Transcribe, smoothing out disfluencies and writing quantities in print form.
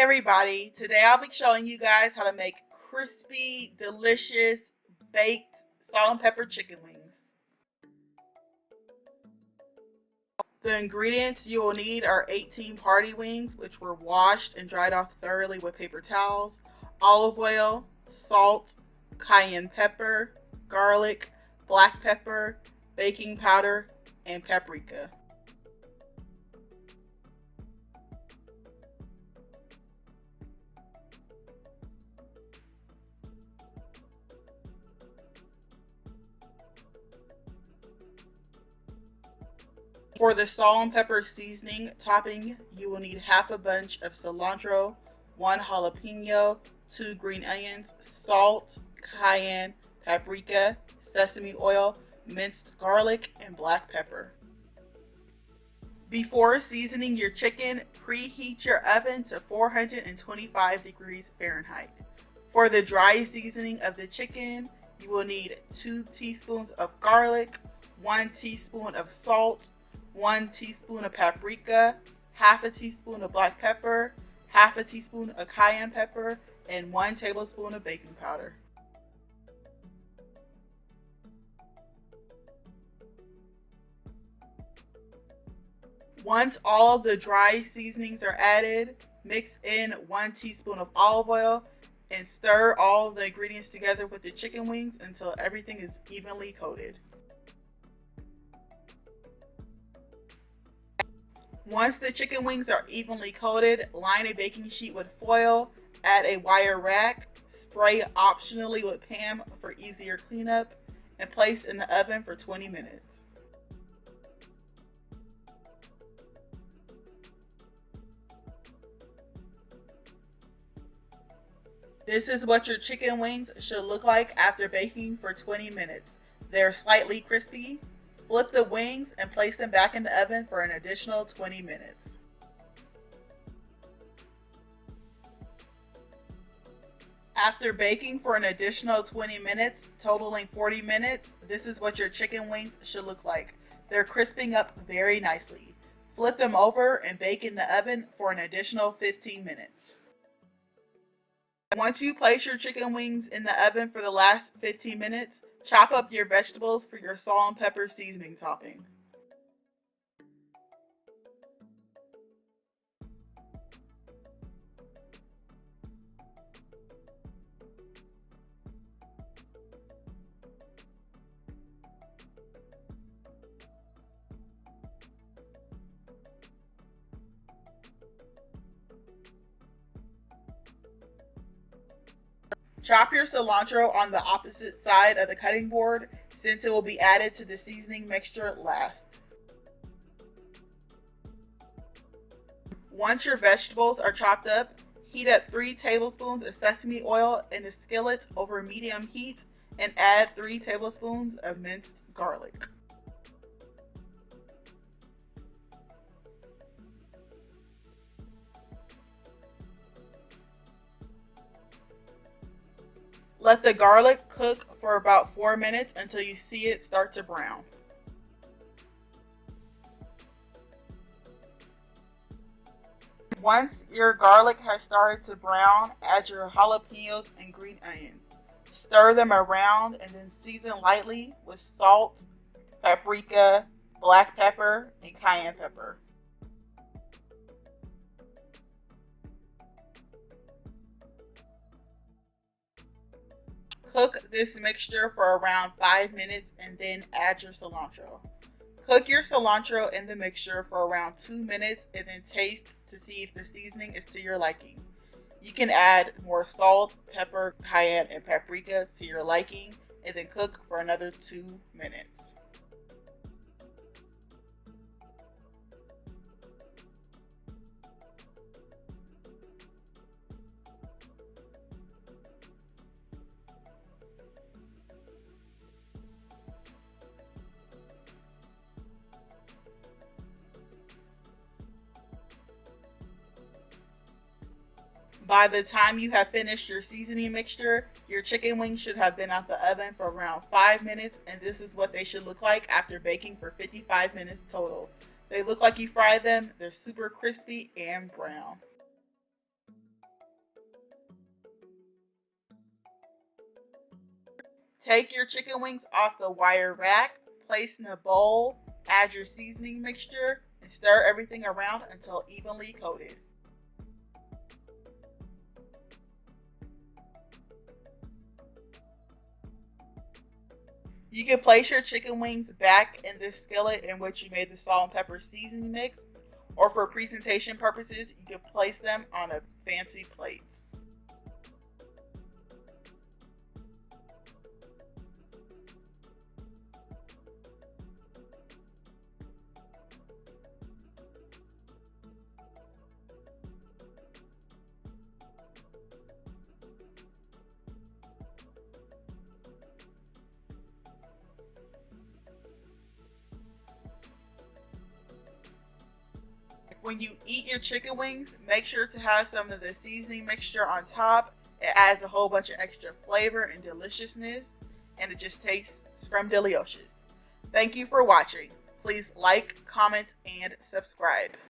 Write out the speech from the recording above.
everybody, today I'll be showing you guys how to make crispy, delicious, baked salt and pepper chicken wings. The ingredients you will need are 18 party wings, which were washed and dried off thoroughly with paper towels, olive oil, salt, cayenne pepper, garlic, black pepper, baking powder, and paprika. For the salt and pepper seasoning topping, you will need half a bunch of cilantro, 1 jalapeno, 2 green onions, salt, cayenne, paprika, sesame oil, minced garlic, and black pepper. Before seasoning your chicken, preheat your oven to 425 degrees Fahrenheit. For the dry seasoning of the chicken, you will need 2 teaspoons of garlic, 1 teaspoon of salt, 1 teaspoon of paprika, half a teaspoon of black pepper, half a teaspoon of cayenne pepper, and 1 tablespoon of baking powder. Once all of the dry seasonings are added, mix in 1 teaspoon of olive oil and stir all the ingredients together with the chicken wings until everything is evenly coated. Once the chicken wings are evenly coated, line a baking sheet with foil, add a wire rack, spray optionally with Pam for easier cleanup, and place in the oven for 20 minutes. This is what your chicken wings should look like after baking for 20 minutes. They're slightly crispy. Flip the wings and place them back in the oven for an additional 20 minutes. After baking for an additional 20 minutes, totaling 40 minutes, this is what your chicken wings should look like. They're crisping up very nicely. Flip them over and bake in the oven for an additional 15 minutes. Once you place your chicken wings in the oven for the last 15 minutes, chop up your vegetables for your salt and pepper seasoning topping. Chop your cilantro on the opposite side of the cutting board since it will be added to the seasoning mixture last. Once your vegetables are chopped up, heat up 3 tablespoons of sesame oil in a skillet over medium heat and add 3 tablespoons of minced garlic. Let the garlic cook for about 4 minutes until you see it start to brown. Once your garlic has started to brown, add your jalapenos and green onions. Stir them around and then season lightly with salt, paprika, black pepper, and cayenne pepper. Cook this mixture for around 5 minutes and then add your cilantro. Cook your cilantro in the mixture for around 2 minutes and then taste to see if the seasoning is to your liking. You can add more salt, pepper, cayenne, and paprika to your liking and then cook for another 2 minutes. By the time you have finished your seasoning mixture, your chicken wings should have been out the oven for around 5 minutes, and this is what they should look like after baking for 55 minutes total. They look like you fried them. They're super crispy and brown. Take your chicken wings off the wire rack, place in a bowl, add your seasoning mixture, and stir everything around until evenly coated. You can place your chicken wings back in the skillet in which you made the salt and pepper seasoning mix, or for presentation purposes, you can place them on a fancy plate. When you eat your chicken wings, make sure to have some of the seasoning mixture on top. It adds a whole bunch of extra flavor and deliciousness, and it just tastes scrumdiddlyocious. Thank you for watching. Please like, comment, and subscribe.